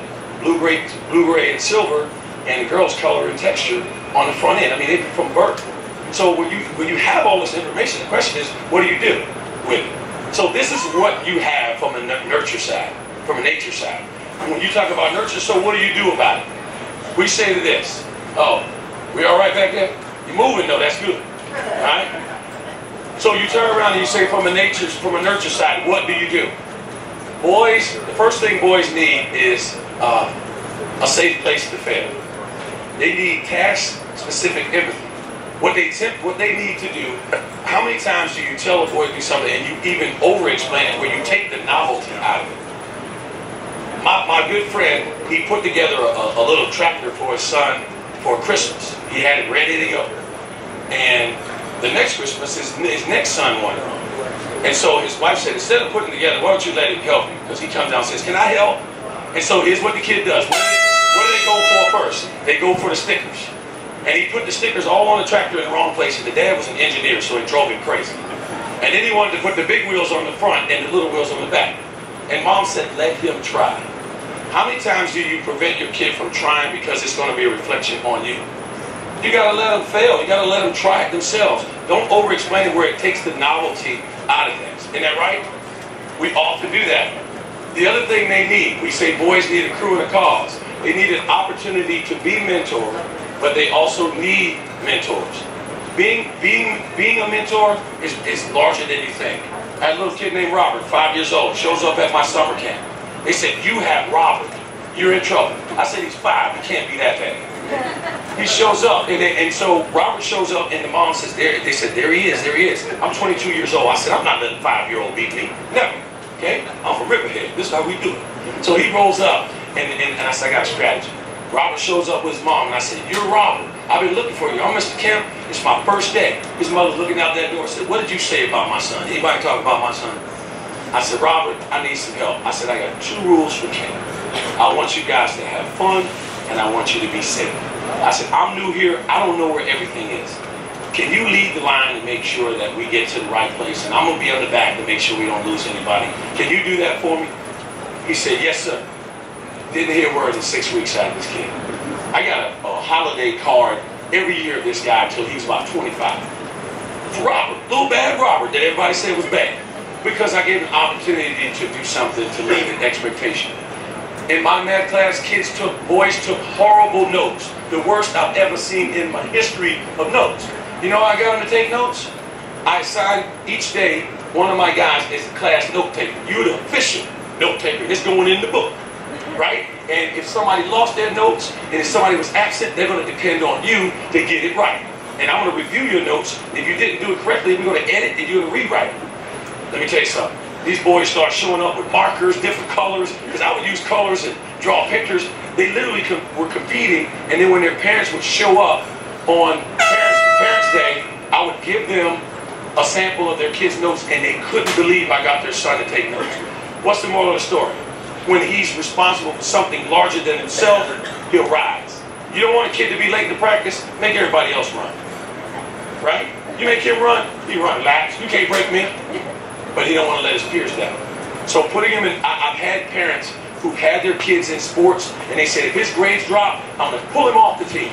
Speaker 1: blue-gray and silver, and girls color and texture on the front end. I mean, from birth. So when you have all this information, the question is, what do you do with it? So this is what you have from a nurture side, from a nature side. And when you talk about nurture, so what do you do about it? We say to this, oh, we all right back there? You're moving, no, that's good, all right? So you turn around and you say from a nurture side, what do you do? Boys, the first thing boys need is a safe place to fail. They need task-specific empathy. What they need to do, how many times do you tell a boy to do something and you even over-explain it where you take the novelty out of it? My good friend, he put together a little tractor for his son for Christmas. He had it ready to go. And the next Christmas, his next son wanted it. And so his wife said, instead of putting it together, why don't you let him help you? Because he comes down and says, can I help? And so here's what the kid does. What do they go for first? They go for the stickers. And he put the stickers all on the tractor in the wrong place. And the dad was an engineer, so it drove him crazy. And then he wanted to put the big wheels on the front and the little wheels on the back. And mom said, let him try. How many times do you prevent your kid from trying because it's going to be a reflection on you? You got to let them fail. You got to let them try it themselves. Don't over-explain it where it takes the novelty out of things. Isn't that right? We often do that. The other thing they need, we say boys need a crew and a cause. They need an opportunity to be mentored, but they also need mentors. Being a mentor is larger than you think. I had a little kid named Robert, 5 years old, shows up at my summer camp. They said, you have Robert, you're in trouble. I said, he's 5, he can't be that bad. He shows up, and so Robert shows up, and the mom says, they said, there he is. I'm 22 years old. I said, I'm not letting a 5-year-old beat me. Never. Okay? I'm from Riverhead. This is how we do it. So he rolls up, and I said, I got a strategy. Robert shows up with his mom, and I said, you're Robert. I've been looking for you. I'm Mr. Kemp. It's my first day. His mother's looking out that door and said, what did you say about my son? Anybody talk about my son? I said, Robert, I need some help. I said, I got 2 rules for camp. I want you guys to have fun, and I want you to be safe. I said, I'm new here. I don't know where everything is. Can you lead the line and make sure that we get to the right place? And I'm going to be on the back to make sure we don't lose anybody. Can you do that for me? He said, yes, sir. Didn't hear words in 6 weeks out of this kid. I got a holiday card every year of this guy until he was about 25. Robert, little bad Robert that everybody said was bad. Because I gave an opportunity to do something to leave an expectation. In my math class, boys took horrible notes. The worst I've ever seen in my history of notes. You know how I got them to take notes? I assigned each day one of my guys as a class note taker. You're the official note taker. It's going in the book, right? And if somebody lost their notes, and if somebody was absent, they're going to depend on you to get it right. And I'm going to review your notes. If you didn't do it correctly, we're going to edit and you're going to rewrite it. Let me tell you something. These boys start showing up with markers, different colors, because I would use colors and draw pictures. They literally were competing, and then when their parents would show up on Parents' Day, I would give them a sample of their kids' notes, and they couldn't believe I got their son to take notes. What's the moral of the story? When he's responsible for something larger than himself, he'll rise. You don't want a kid to be late to practice, make everybody else run. Right? You make him run, he run laps. You can't break me. But he don't want to let his peers down. So putting him in, I've had parents who had their kids in sports, and they said, if his grades drop, I'm going to pull him off the team.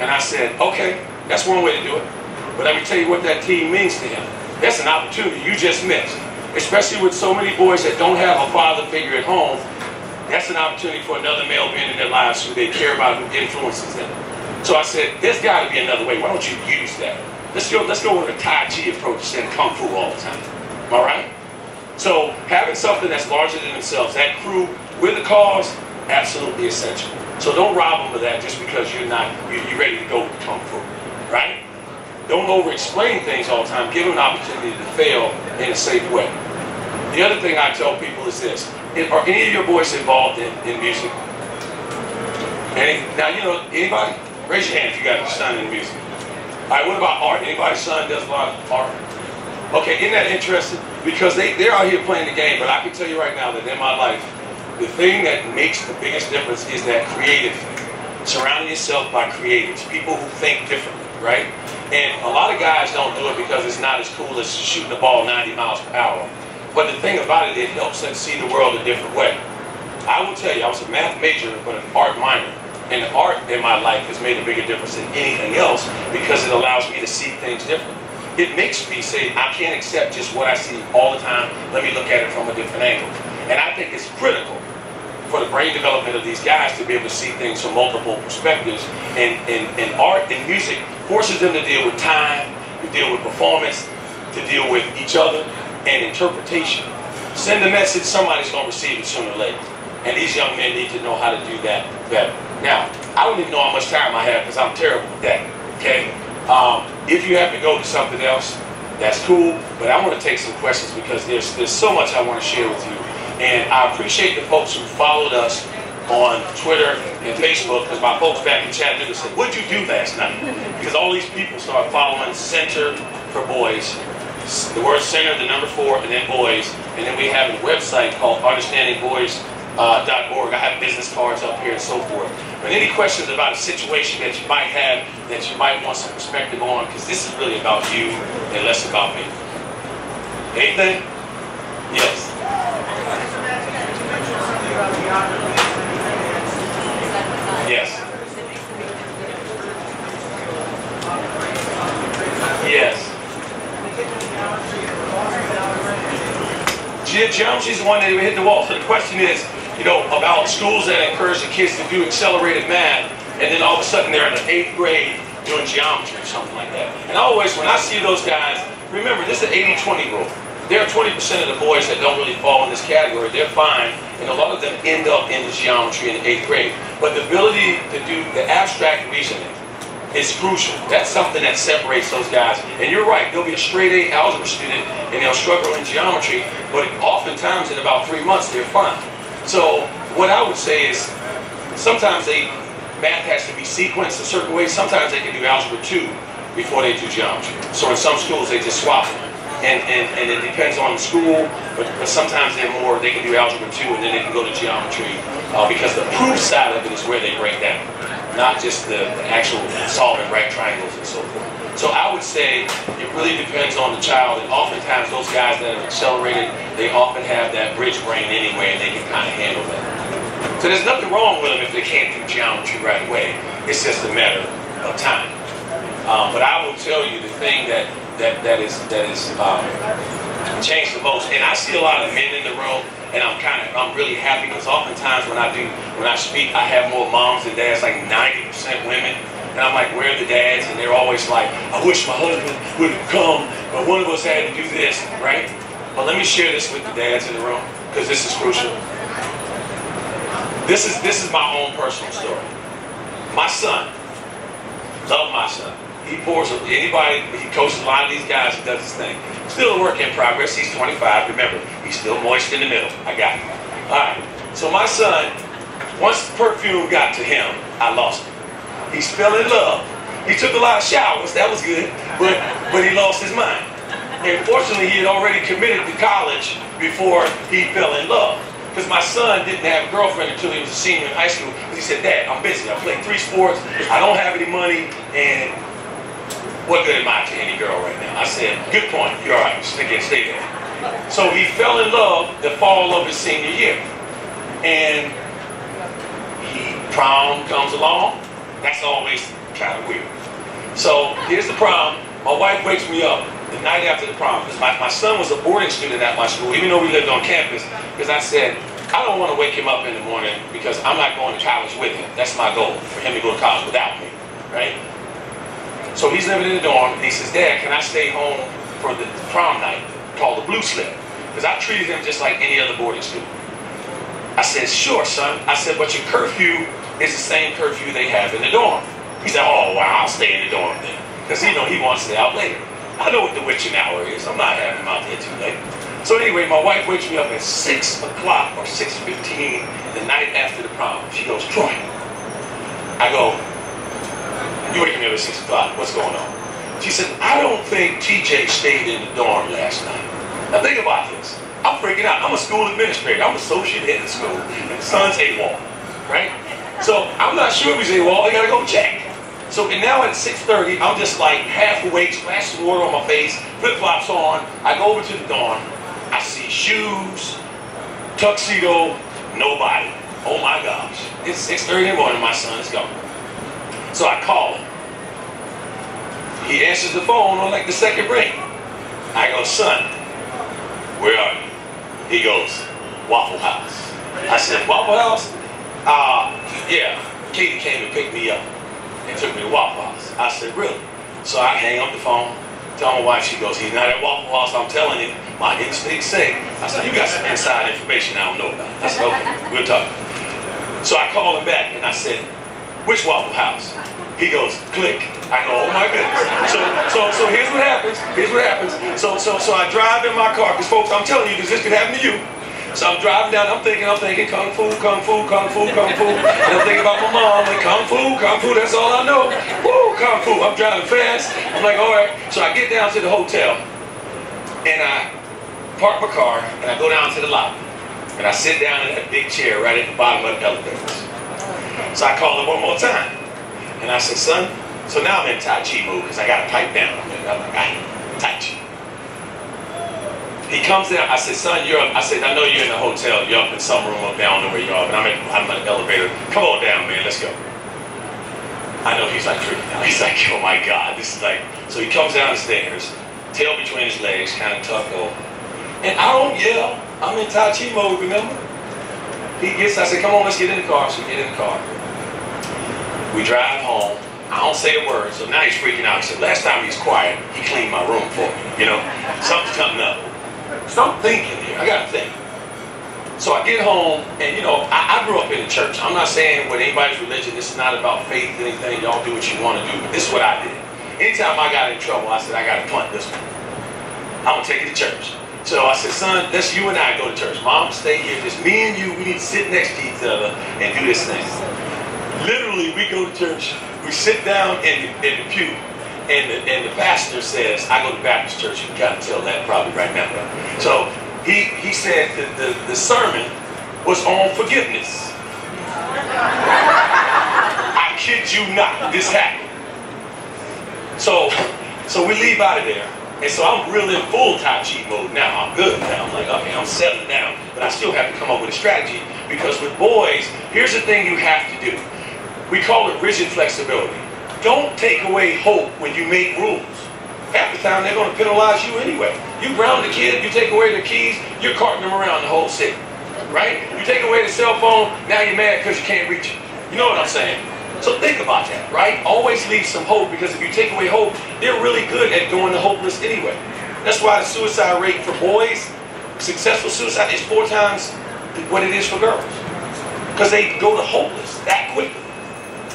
Speaker 1: And I said, okay, that's one way to do it. But let me tell you what that team means to him. That's an opportunity you just missed. Especially with so many boys that don't have a father figure at home, that's an opportunity for another male being in their lives who they care about, who influences them. So I said, there's got to be another way. Why don't you use that? Let's go with a Tai Chi approach instead of Kung Fu all the time. Am I right? So having something that's larger than themselves, that crew with a cause, absolutely essential. So don't rob them of that just because you're ready to go with Kung Fu, right? Don't over-explain things all the time. Give them an opportunity to fail in a safe way. The other thing I tell people is this. Are any of your boys involved in music? Now, you know, anybody? Raise your hand if you got a son in music. All right, what about art? Anybody's son does a lot of art? Okay, isn't that interesting? Because they're out here playing the game, but I can tell you right now that in my life, the thing that makes the biggest difference is that creative thing. Surrounding yourself by creatives, people who think differently, right? And a lot of guys don't do it because it's not as cool as shooting the ball 90 miles per hour. But the thing about it, it helps them see the world a different way. I will tell you, I was a math major, but an art minor. And art in my life has made a bigger difference than anything else because it allows me to see things differently. It makes me say, I can't accept just what I see all the time. Let me look at it from a different angle. And I think it's critical for the brain development of these guys to be able to see things from multiple perspectives. And art and music forces them to deal with time, to deal with performance, to deal with each other, and interpretation. Send the message, somebody's going to receive it sooner or later. And these young men need to know how to do that better. Now, I don't even know how much time I have because I'm terrible with that, okay? If you have to go to something else, that's cool, but I want to take some questions because there's so much I want to share with you. And I appreciate the folks who followed us on Twitter and Facebook, because my folks back in Chattanooga said, what'd you do last night? Because all these people start following Center for Boys, the word center, the number 4, and then boys. And then we have a website called understandingboys.org. I have business cards up here and so forth. But any questions about a situation that you might have, that you might want some perspective on, because this is really about you and less about me. Anything? Yes. Yes. Yes. Geometry is the one that we hit the wall. So the question is, you know, about schools that encourage the kids to do accelerated math, and then all of a sudden they're in the 8th grade doing geometry or something like that. And always, when I see those guys, remember, this is an 80-20 rule. There are 20% of the boys that don't really fall in this category. They're fine, and a lot of them end up in the geometry in the 8th grade. But the ability to do the abstract reasoning is crucial. That's something that separates those guys. And you're right, they'll be a straight A algebra student, and they'll struggle in geometry, but oftentimes in about 3 months, they're fine. So what I would say is, sometimes math has to be sequenced a certain way. Sometimes they can do algebra 2 before they do geometry. So in some schools, they just swap them. And it depends on the school, but sometimes they can do algebra 2 and then they can go to geometry because the proof side of it is where they break down, not just the actual solving right triangles and so forth. So I would say it really depends on the child, and oftentimes those guys that are accelerated, they often have that bridge brain anyway, and they can kind of handle that. So there's nothing wrong with them if they can't do geometry right away. It's just a matter of time. But I will tell you the thing that is changed the most, and I see a lot of men in the room, and I'm really happy because oftentimes when I speak, I have more moms than dads, like 90% women. And I'm like, where are the dads? And they're always like, I wish my husband would have come, but one of us had to do this, right? But let me share this with the dads in the room. because this is crucial. This is my own personal story. My son, love my son. He pours anybody, he coaches a lot of these guys, he does his thing. Still a work in progress. He's 25. Remember, he's still moist in the middle. I got him. All right. So my son, once perfume got to him, I lost him. He fell in love. He took a lot of showers. That was good. But he lost his mind. And fortunately, he had already committed to college before he fell in love. Because my son didn't have a girlfriend until he was a senior in high school. Because he said, Dad, I'm busy. I play 3 sports. I don't have any money. And what good am I to any girl right now? I said, good point. You're all right. Stay there. So he fell in love the fall of his senior year. And prom comes along. That's always kind of weird. So here's the prom. My wife wakes me up the night after the prom. Because my son was a boarding student at my school, even though we lived on campus. Because I said, I don't want to wake him up in the morning because I'm not going to college with him. That's my goal, for him to go to college without me, right? So he's living in the dorm, and he says, Dad, can I stay home for the prom night called the Blue Slip? Because I treated him just like any other boarding student. I said, sure, son. I said, but your curfew is the same curfew they have in the dorm. He said, oh, wow, I'll stay in the dorm then. Because he wants to stay out later. I know what the witching hour is. I'm not having him out there too late. So anyway, my wife wakes me up at 6 o'clock or 6:15 the night after the prom. She goes, Troy. I go, you waking me up at 6 o'clock. What's going on? She said, I don't think TJ stayed in the dorm last night. Now think about this. I'm freaking out. I'm a school administrator. I'm associate head of school. And the son's AWOL, right? So I'm not sure if he's AWOL. I gotta go check. So and now at 6:30, I'm just like half awake, splash some water on my face, flip-flops on. I go over to the dorm. I see shoes, tuxedo, nobody. Oh my gosh. It's 6:30 in the morning, my son is gone. So I call him. He answers the phone on like the second ring. I go, son, where are you? He goes, Waffle House. I said, Waffle House? Yeah, Katie came and picked me up and took me to Waffle House. I said, really? So I hang up the phone, tell my wife, she goes, he's not at Waffle House, I'm telling you. My instincts say. I said, you got some inside information I don't know about. I said, okay, we'll talk. So I called him back and I said, which Waffle House? He goes, click. I go, oh my goodness. So here's what happens. So I drive in my car, because folks, I'm telling you, because this could happen to you. So I'm driving down, I'm thinking, kung fu. And I'm thinking about my mom, like, kung fu, that's all I know. Woo, kung fu. I'm driving fast. I'm like, all right. So I get down to the hotel, and I park my car, and I go down to the lobby. And I sit down in that big chair right at the bottom of the elevators. So I call him one more time. And I said, son, so now I'm in Tai Chi mode, because I got to pipe down. I'm like, Tai Chi. He comes down, I said, son, you're up. I said, I know you're in the hotel. You're up in some room up there. I don't know where you are, but I'm in the elevator. Come on down, man, let's go. I know he's like freaking out. He's like, oh my God, this is like, so he comes down the stairs, tail between his legs, kind of tucked over. And I don't yell. I'm in Tai Chi mode, remember? I said, come on, let's get in the car. So we get in the car. We drive home. I don't say a word, so now he's freaking out. He said, last time he was quiet, he cleaned my room for me, you know? Something's coming up. So I'm thinking here, I gotta think. So I get home, and I grew up in the church. I'm not saying with anybody's religion, this is not about faith or anything, y'all do what you want to do, but this is what I did. Anytime I got in trouble, I said, I gotta punt this one. I'm gonna take it to church. So I said, son, let's you and I go to church. Mom, stay here, just me and you, we need to sit next to each other and do this thing. Literally, we go to church, we sit down in the pew, and the pastor says, I go to Baptist church, you can kind of tell that probably right now. So he said that the sermon was on forgiveness. I kid you not, this happened. So we leave out of there, and so I'm really in full Tai Chi mode now. I'm good now. I'm like, okay, I'm settling down, but I still have to come up with a strategy, because with boys, here's the thing you have to do. We call it rigid flexibility. Don't take away hope when you make rules. Half the time they're going to penalize you anyway. You ground the kid, you take away the keys, you're carting them around the whole city, right? You take away the cell phone, now you're mad because you can't reach it. You know what I'm saying? So think about that, right? Always leave some hope, because if you take away hope, they're really good at doing the hopeless anyway. That's why the suicide rate for boys, successful suicide is 4 times what it is for girls. Because they go to hopeless that quickly.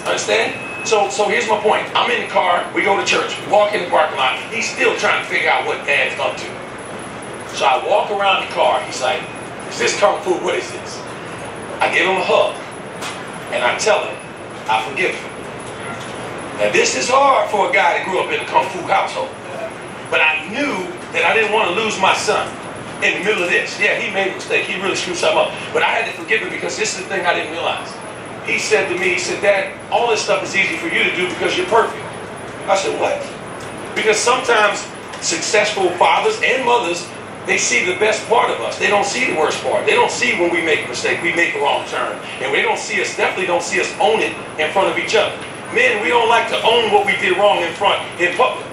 Speaker 1: Understand? So here's my point. I'm in the car, we go to church, we walk in the parking lot, he's still trying to figure out what dad's up to. So I walk around the car, he's like, is this kung fu? What is this? I give him a hug, and I tell him, I forgive him. Now this is hard for a guy that grew up in a kung fu household. But I knew that I didn't want to lose my son in the middle of this. Yeah, he made a mistake, he really screwed something up. But I had to forgive him because this is the thing I didn't realize. He said to me, he said, Dad, all this stuff is easy for you to do because you're perfect. I said, what? Because sometimes successful fathers and mothers, they see the best part of us. They don't see the worst part. They don't see when we make a mistake, we make a wrong turn. And they don't see us, definitely don't see us own it in front of each other. Men, we don't like to own what we did wrong in public,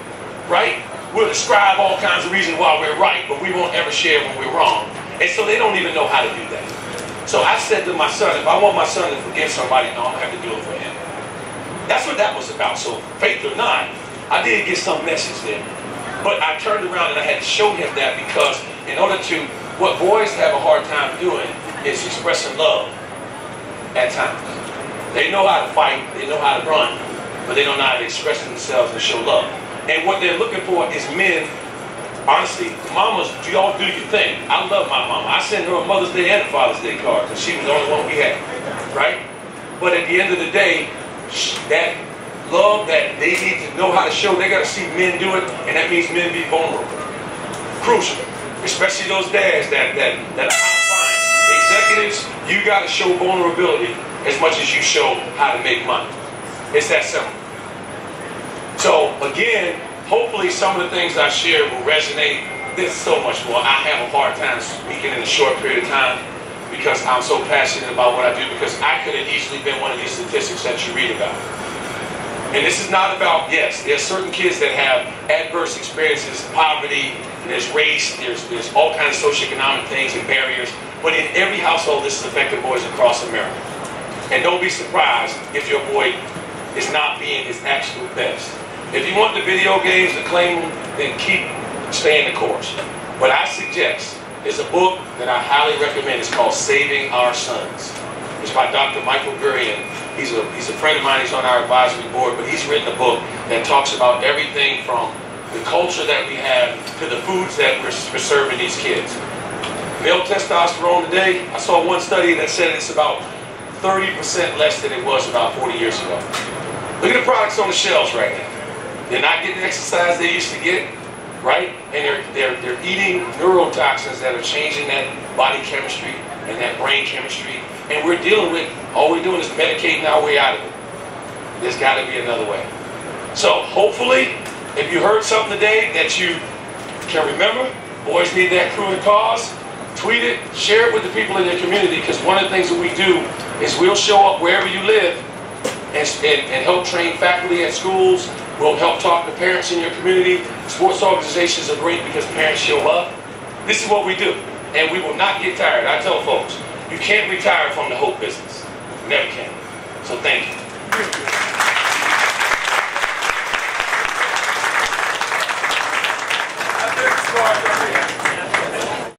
Speaker 1: right? We'll describe all kinds of reasons why we're right, but we won't ever share when we're wrong. And so they don't even know how to do that. So I said to my son, if I want my son to forgive somebody, no, I'm going to have to do it for him. That's what that was about. So faith or not, I did get some message there. But I turned around and I had to show him that because in order to, what boys have a hard time doing is expressing love at times. They know how to fight, they know how to run, but they don't know how to express themselves and show love. And what they're looking for is men. Honestly, mamas, y'all do your thing. I love my mama. I send her a Mother's Day and a Father's Day card because she was the only one we had, right? But at the end of the day, that love that they need to know how to show, they got to see men do it, and that means men be vulnerable. Crucial, especially those dads that are high flying. Executives, you got to show vulnerability as much as you show how to make money. It's that simple. So again, hopefully some of the things I share will resonate. There's so much more. I have a hard time speaking in a short period of time because I'm so passionate about what I do, because I could have easily been one of these statistics that you read about. And this is not about, yes, there's certain kids that have adverse experiences, poverty, there's race, there's all kinds of socioeconomic things and barriers, but in every household this is affecting boys across America. And don't be surprised if your boy is not being his absolute best. If you want the video games to claim them, then staying the course. What I suggest is a book that I highly recommend. It's called Saving Our Sons. It's by Dr. Michael Gurian. He's a friend of mine. He's on our advisory board, but he's written a book that talks about everything from the culture that we have to the foods that we're serving these kids. Male testosterone today, I saw one study that said it's about 30% less than it was about 40 years ago. Look at the products on the shelves right now. They're not getting the exercise they used to get, right? And they're eating neurotoxins that are changing that body chemistry and that brain chemistry. And we're dealing with, all we're doing is medicating our way out of it. There's got to be another way. So hopefully, if you heard something today that you can remember, boys need that crew and cause, tweet it, share it with the people in your community, because one of the things that we do is we'll show up wherever you live and help train faculty at schools. We'll help talk to parents in your community. Sports organizations are great because parents show up. This is what we do, and we will not get tired. I tell folks, you can't retire from the hope business. You never can. So thank you.